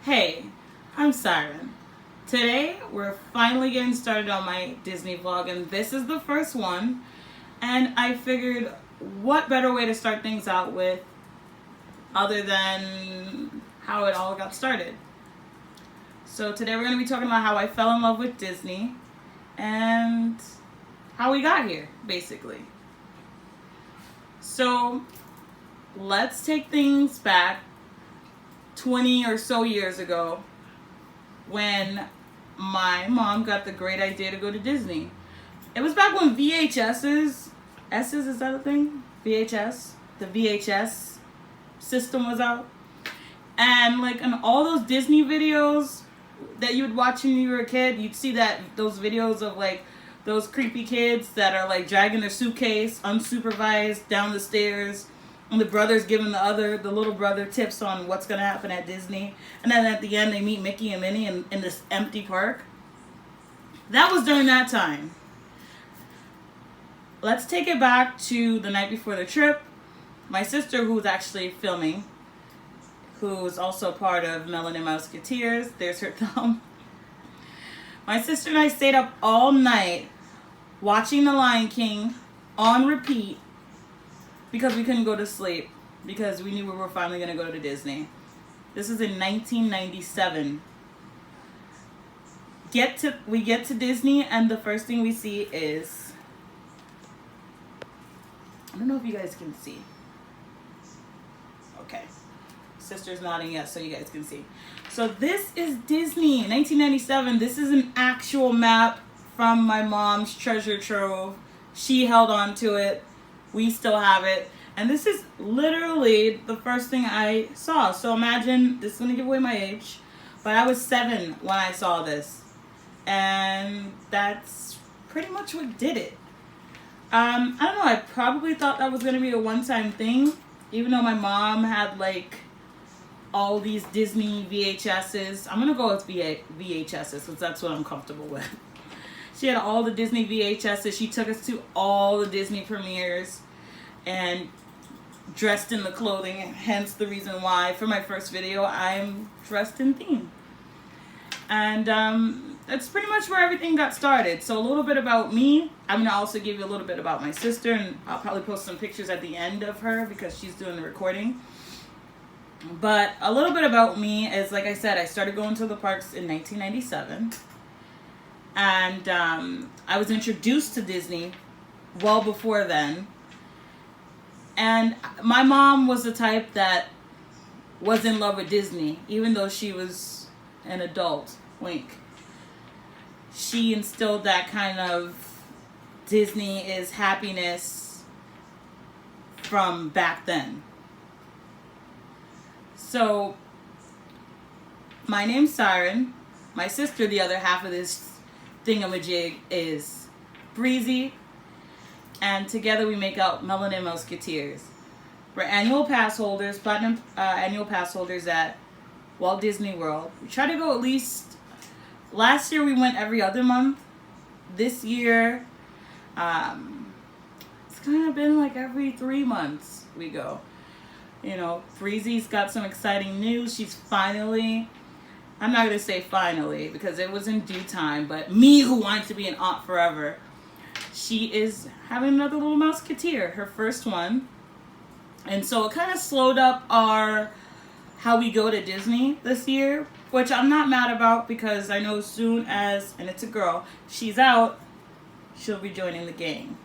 Hey, I'm Siren. Today we're finally getting started on my Disney vlog, and this is the first one. And I figured, what better way to start things out with other than how it all got started. So today we're going to be talking about how I fell in love with Disney and how we got here, basically. So let's take things back 20 or so years ago when my mom got the great idea to go to Disney. It was back when VHS's, is that a thing? VHS? The VHS system was out. And like in all those Disney videos that you would watch when you were a kid, you'd see those videos of like those creepy kids that are like dragging their suitcase unsupervised down the stairs, and the brother's giving the little brother tips on what's gonna happen at Disney, and then at the end they meet Mickey and Minnie in this empty park. That was during that time. Let's take it back to the night before the trip. My sister, who was actually filming, who is also part of Melanin Musketeers, there's her thumb. My sister and I stayed up all night watching The Lion King on repeat because we couldn't go to sleep because we knew we were finally going to go to Disney. This is in 1997. We get to Disney, and the first thing we see is, I don't know if you guys can see. Okay. Sister's nodding yes, so you guys can see. So this is Disney, 1997. This is an actual map from my mom's treasure trove. She held on to it. We still have it. And this is literally the first thing I saw. So imagine, this is going to give away my age, but I was 7 when I saw this. And that's pretty much what did it. I don't know, I probably thought that was going to be a one-time thing, even though my mom had like all these Disney VHSs. I'm going to go with VHSs because that's what I'm comfortable with. She had all the Disney VHSs. She took us to all the Disney premieres and dressed in the clothing, hence the reason why for my first video I'm dressed in theme. And that's pretty much where everything got started. So a little bit about me. I'm going to also give you a little bit about my sister, and I'll probably post some pictures at the end of her because she's doing the recording. But a little bit about me is, like I said, I started going to the parks in 1997. And I was introduced to Disney well before then. And my mom was the type that was in love with Disney, even though she was an adult. Wink. She instilled that kind of Disney is happiness from back then. So, my name's Siren. My sister, the other half of this thingamajig, is Breezy. And together we make out Melanin Musketeers. We're annual pass holders, platinum annual pass holders at Walt Disney World. We try to go at least, last year we went every other month. This year, it's kind of been like every 3 months we go. You know, Breezy's got some exciting news. She's finally, I'm not going to say finally because it was in due time, but me who wants to be an aunt forever, she is having another little musketeer, her first one. And so it kind of slowed up how we go to Disney this year, which I'm not mad about because I know as soon as, and it's a girl, she's out, she'll be joining the gang.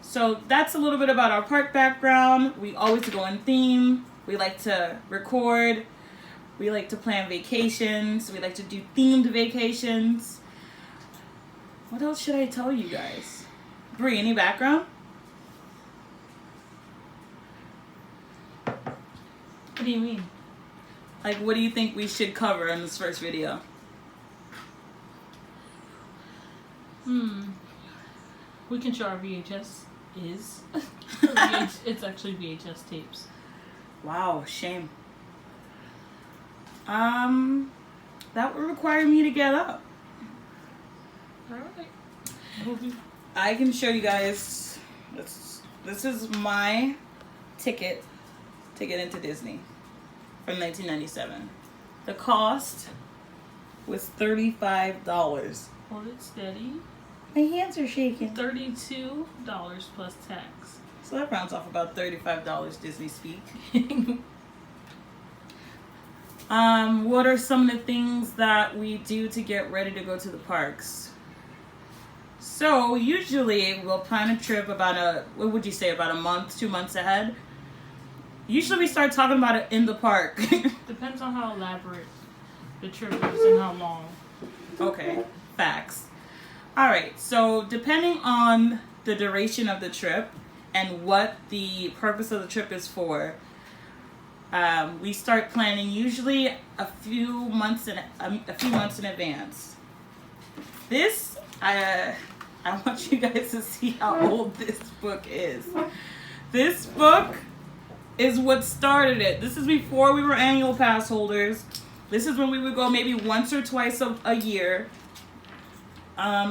So that's a little bit about our park background. We always go in theme. We like to record. We like to plan vacations. We like to do themed vacations. What else should I tell you guys? Bree, any background? What do you mean? Like, what do you think we should cover in this first video? We can show our VHS is. It's actually VHS tapes. Wow, shame. That would require me to get up. Alright. I can show you guys. This is my ticket to get into Disney. from 1997. The cost was $35. Hold it steady. My hands are shaking. $32 plus tax. So that rounds off about $35 Disney speak. What are some of the things that we do to get ready to go to the parks? So usually we'll plan a trip about what would you say, about a month, 2 months ahead. Usually we start talking about it in the park. Depends on how elaborate the trip is and how long. Okay, facts. All right, so depending on the duration of the trip and what the purpose of the trip is for, we start planning usually a few months in advance. This, I want you guys to see how old this book is. This book is what started it. This is before we were annual pass holders. This is when we would go maybe once or twice a year.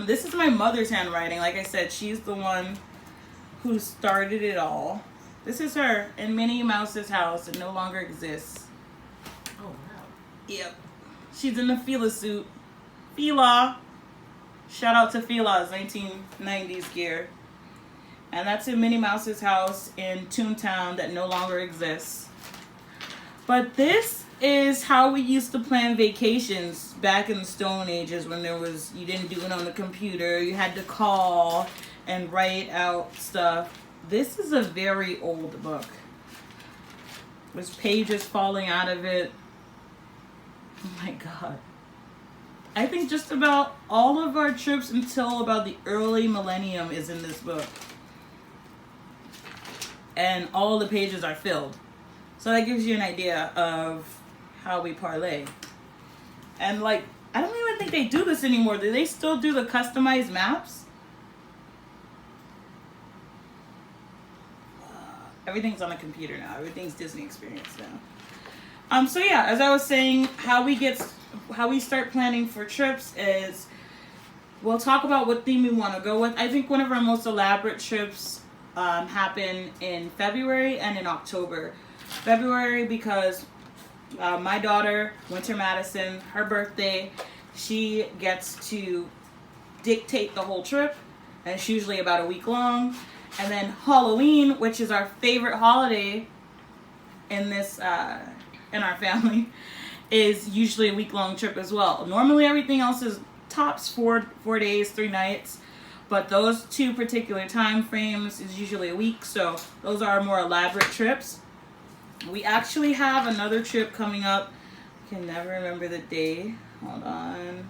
This is my mother's handwriting. Like I said, she's the one who started it all. This is her in Minnie Mouse's house. It no longer exists. Oh, wow. Yep. She's in the Fila suit. Fila. Shout out to Fila's 1990s gear. And that's in Minnie Mouse's house in Toontown that no longer exists. But this is how we used to plan vacations back in the Stone Ages when you didn't do it on the computer. You had to call and write out stuff. This is a very old book. There's pages falling out of it. Oh my God. I think just about all of our trips until about the early millennium is in this book. And all the pages are filled. So that gives you an idea of how we parlay. And like, I don't even think they do this anymore. Do they still do the customized maps? Everything's on the computer now. Everything's Disney Experience now. So yeah, as I was saying, how we start planning for trips is we'll talk about what theme we want to go with. I think one of our most elaborate trips happen in February and in October. February because my daughter, Winter Madison, her birthday, she gets to dictate the whole trip, and it's usually about a week long. And then Halloween, which is our favorite holiday in our family, is usually a week-long trip as well. Normally everything else is tops 4 days, 3 nights. But those 2 particular time frames is usually a week, so those are more elaborate trips. We actually have another trip coming up. I can never remember the day. Hold on.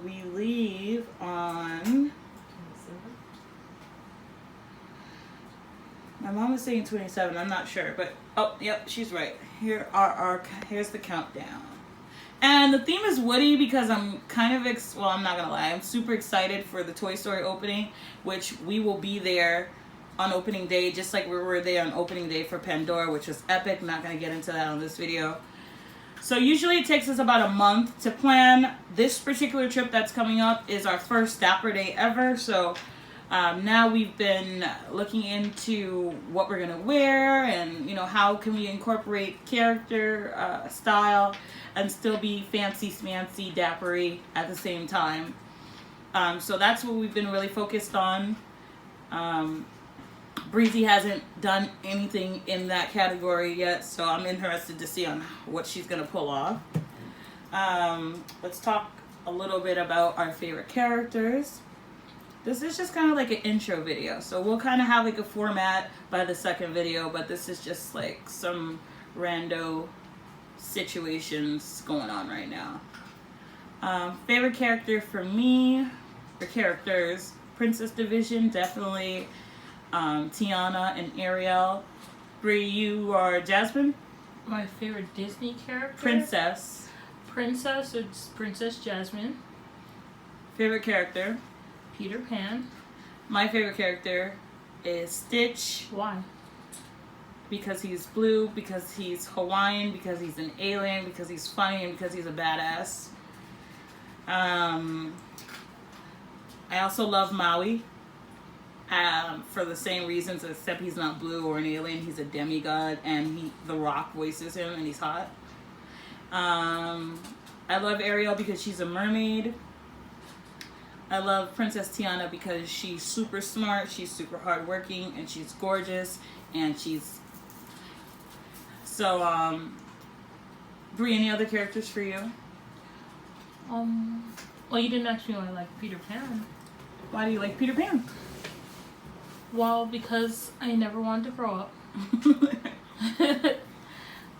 We leave on... My mom was saying 27. I'm not sure, but oh, yep, she's right. Here's the countdown. And the theme is Woody because I'm kind of, I'm not going to lie. I'm super excited for the Toy Story opening, which we will be there on opening day, just like we were there on opening day for Pandora, which was epic. I'm not going to get into that on this video. So usually it takes us about a month to plan. This particular trip that's coming up is our first Dapper Day ever. So now we've been looking into what we're going to wear and, how can we incorporate character, style, and still be fancy, smancy, dappery at the same time. So that's what we've been really focused on. Breezy hasn't done anything in that category yet, so I'm interested to see on what she's going to pull off. Let's talk a little bit about our favorite characters. This is just kind of like an intro video, so we'll kind of have like a format by the second video, but this is just like some rando situations going on right now. Favorite character for me, or characters, Princess Division, definitely Tiana and Ariel. Brie, you are Jasmine? My favorite Disney character? Princess. Princess, it's Princess Jasmine. Favorite character? Peter Pan. My favorite character is Stitch. Why? Because he's blue, because he's Hawaiian, because he's an alien, because he's funny, and because he's a badass. I also love Maui. for the same reasons, except he's not blue or an alien. He's a demigod, and The Rock voices him, and he's hot. I love Ariel because she's a mermaid. I love Princess Tiana because she's super smart, she's super hardworking, and she's gorgeous, and she's... So, Brie, any other characters for you? Well, you didn't ask me why I like Peter Pan. Why do you like Peter Pan? Well, because I never wanted to grow up.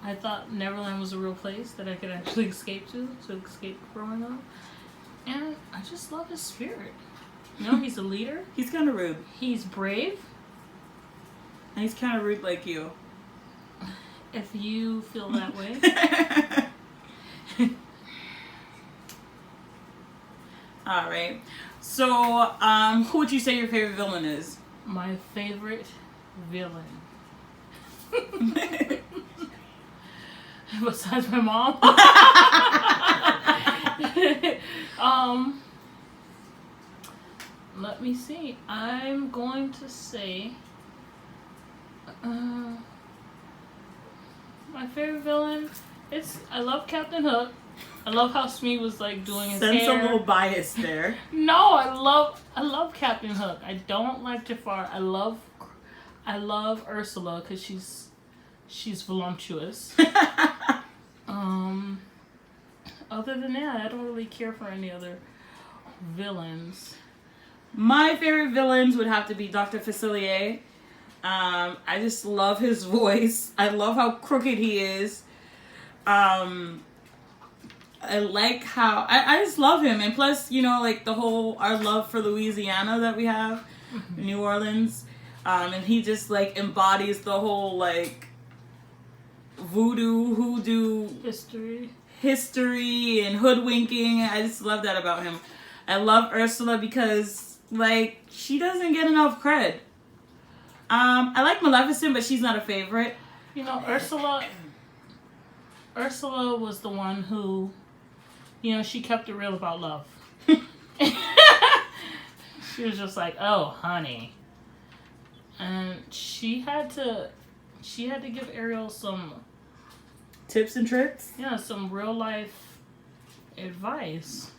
I thought Neverland was a real place that I could actually escape to escape growing up. And I just love his spirit. You know, he's a leader. He's kind of rude. He's brave. And he's kind of rude like you. If you feel that way. All right. So, who would you say your favorite villain is? My favorite villain. Besides my mom. Let me see. I'm going to say my favorite villain. I love Captain Hook. I love how Smee was like doing his hair. Sense a little bias there. No, I love Captain Hook. I don't like Jafar. I love Ursula because she's voluptuous. Other than that, I don't really care for any other villains. My favorite villains would have to be Dr. Facilier. I just love his voice. I love how crooked he is. I like how I just love him, and plus, you know, like the whole our love for Louisiana that we have, New Orleans, and he just like embodies the whole like hoodoo history and hoodwinking. I just love that about him. I love Ursula because like she doesn't get enough cred. I like Maleficent, but she's not a favorite. You know, Ursula was the one who, you know, she kept it real about love. She was just like, "Oh, honey," and she had to give Ariel some tips and tricks. Yeah, some real life advice.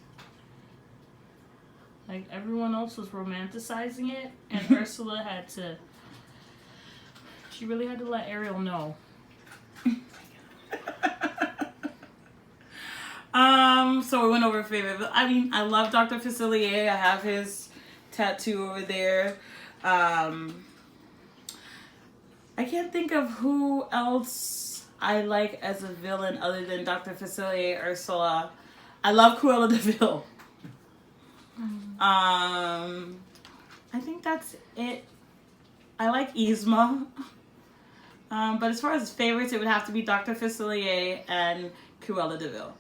Like everyone else was romanticizing it, and Ursula she really had to let Ariel know. So we went over favorite. I mean, I love Dr. Facilier. I have his tattoo over there. I can't think of who else I like as a villain other than Dr. Facilier, Ursula. I love Cruella de Vil. I think that's it. I like Yzma. But as far as favorites, it would have to be Dr. Facilier and Cruella de Vil.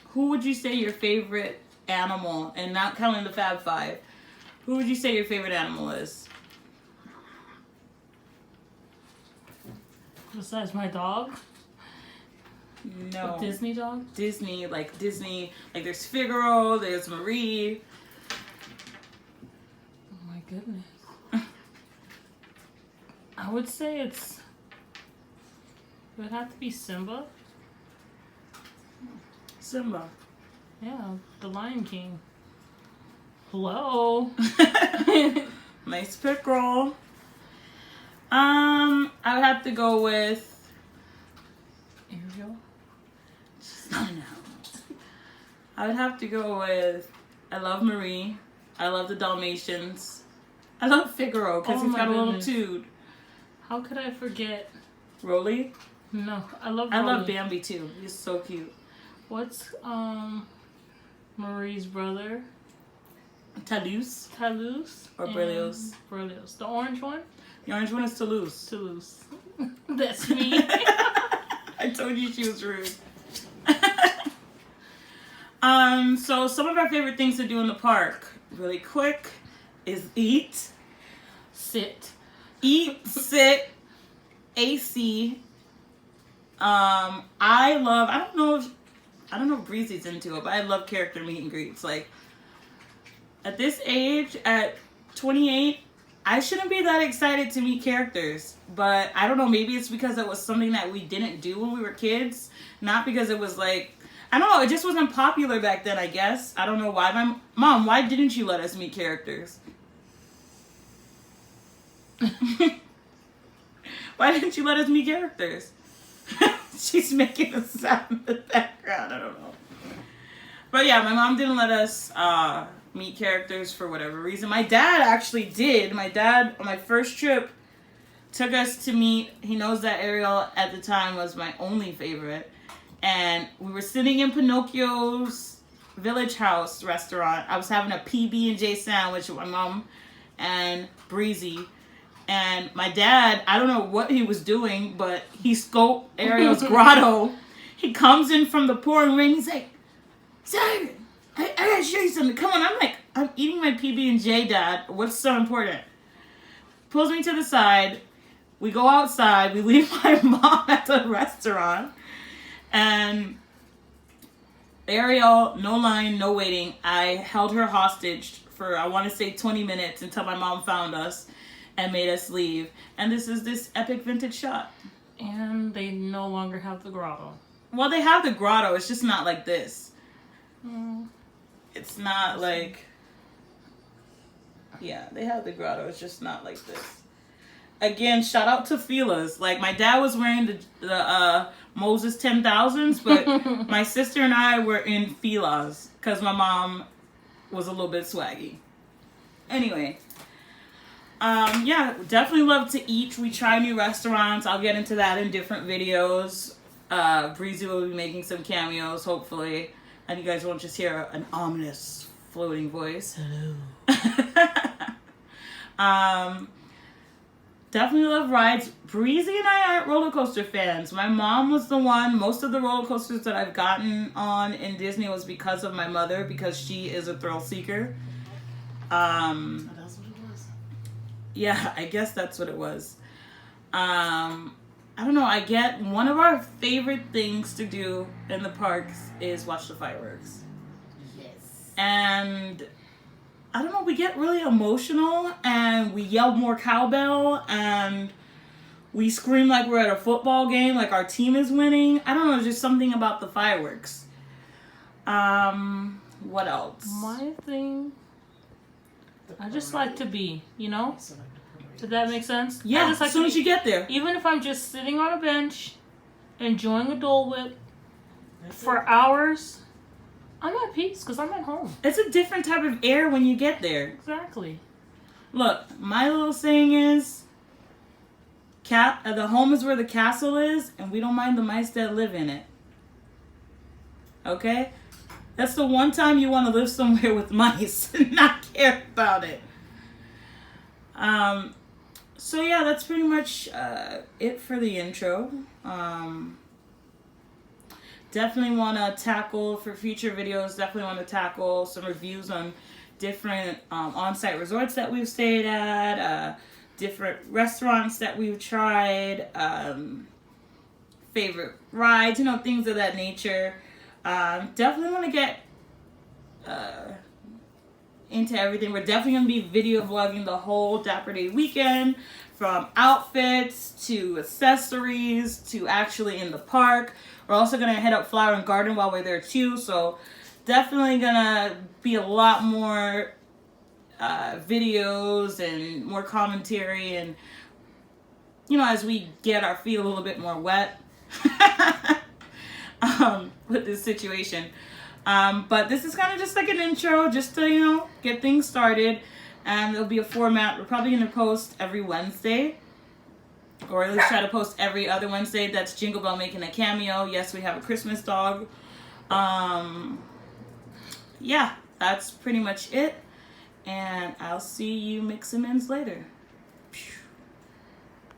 Who would you say your favorite animal, and not counting the Fab Five, who would you say your favorite animal is? Besides my dog? No. A Disney dog? Disney. Like there's Figaro, there's Marie. Oh my goodness. I would say it would have to be Simba. Simba. Yeah, the Lion King. Hello. Nice pick, girl. I would have to go with Ariel. I would have to go with. I love Marie. I love the Dalmatians. I love Figaro because he's got a little toot. How could I forget? Rolly? No, I love Bambi too. He's so cute. What's Marie's brother? Toulouse. Or Berlioz. Berlioz. The orange one? The orange one is Toulouse. Toulouse. That's me. I told you she was rude. So some of our favorite things to do in the park, really quick, is eat. Sit. Eat, sit, AC. I don't know if Breezy's into it, but I love character meet and greets. Like, at this age, at 28, I shouldn't be that excited to meet characters. But I don't know, maybe it's because it was something that we didn't do when we were kids. Not because it was like, I don't know, it just wasn't popular back then, I guess. I don't know why. My mom, why didn't you let us meet characters? Why didn't you let us meet characters? She's making a sound in the background. I don't know. But yeah, my mom didn't let us meet characters for whatever reason. My dad actually did. My dad, on my first trip, took us to meet, he knows that Ariel at the time was my only favorite. And we were sitting in Pinocchio's Village House restaurant. I was having a PB&J sandwich with my mom and Breezy. And my dad, I don't know what he was doing, but he scoped Ariel's grotto. He comes in from the pouring rain. He's like, Siren, I gotta show you something. Come on. I'm like, I'm eating my PB&J, Dad. What's so important? Pulls me to the side. We go outside. We leave my mom at the restaurant. And Ariel, no line, no waiting. I held her hostage for, I want to say 20 minutes until my mom found us and made us leave. And this is this epic vintage shot. And they no longer have the grotto. Well, they have the grotto. It's just not like this. Mm. It's not like... Yeah, they have the grotto. It's just not like this. Again, shout out to Fila's. Like, my dad was wearing the Moses 10,000s, but my sister and I were in Fila's because my mom was a little bit swaggy. Anyway, yeah, definitely love to eat. We try new restaurants. I'll get into that in different videos. Breezy will be making some cameos, hopefully. And you guys won't just hear an ominous floating voice. Hello. Definitely love rides. Breezy and I aren't roller coaster fans. My mom was the one. Most of the roller coasters that I've gotten on in Disney was because of my mother, because she is a thrill seeker. That's what it was. Yeah, I guess that's what it was. I don't know. I get one of our favorite things to do in the parks is watch the fireworks. Yes. And I don't know, we get really emotional and we yell more cowbell and we scream like we're at a football game, like our team is winning. I don't know, there's just something about the fireworks. What else? My thing, I just like to be, you know? Did that make sense? Yeah, I just like as soon to as you get there. Even if I'm just sitting on a bench, enjoying a Dole Whip for hours, I'm at peace because I'm at home. It's a different type of air when you get there. Exactly. Look, my little saying is, the home is where the castle is, and we don't mind the mice that live in it. Okay? That's the one time you want to live somewhere with mice and not care about it. So yeah, that's pretty much it for the intro. Definitely want to tackle, for future videos, definitely want to tackle some reviews on different on-site resorts that we've stayed at, different restaurants that we've tried, favorite rides, you know, things of that nature. Definitely want to get into everything. We're definitely going to be video vlogging the whole Dapper Day weekend, from outfits to accessories to actually in the park. We're also going to head up Flower and Garden while we're there too, so definitely going to be a lot more videos and more commentary, and you know, as we get our feet a little bit more wet with this situation. But this is kind of just like an intro, just to, you know, get things started. And there'll be a format. We're probably going to post every Wednesday, or at least try to post every other Wednesday. That's Jingle Bell making a cameo. Yes, we have a Christmas dog. Yeah, that's pretty much it. And I'll see you Mix-a-Mins later.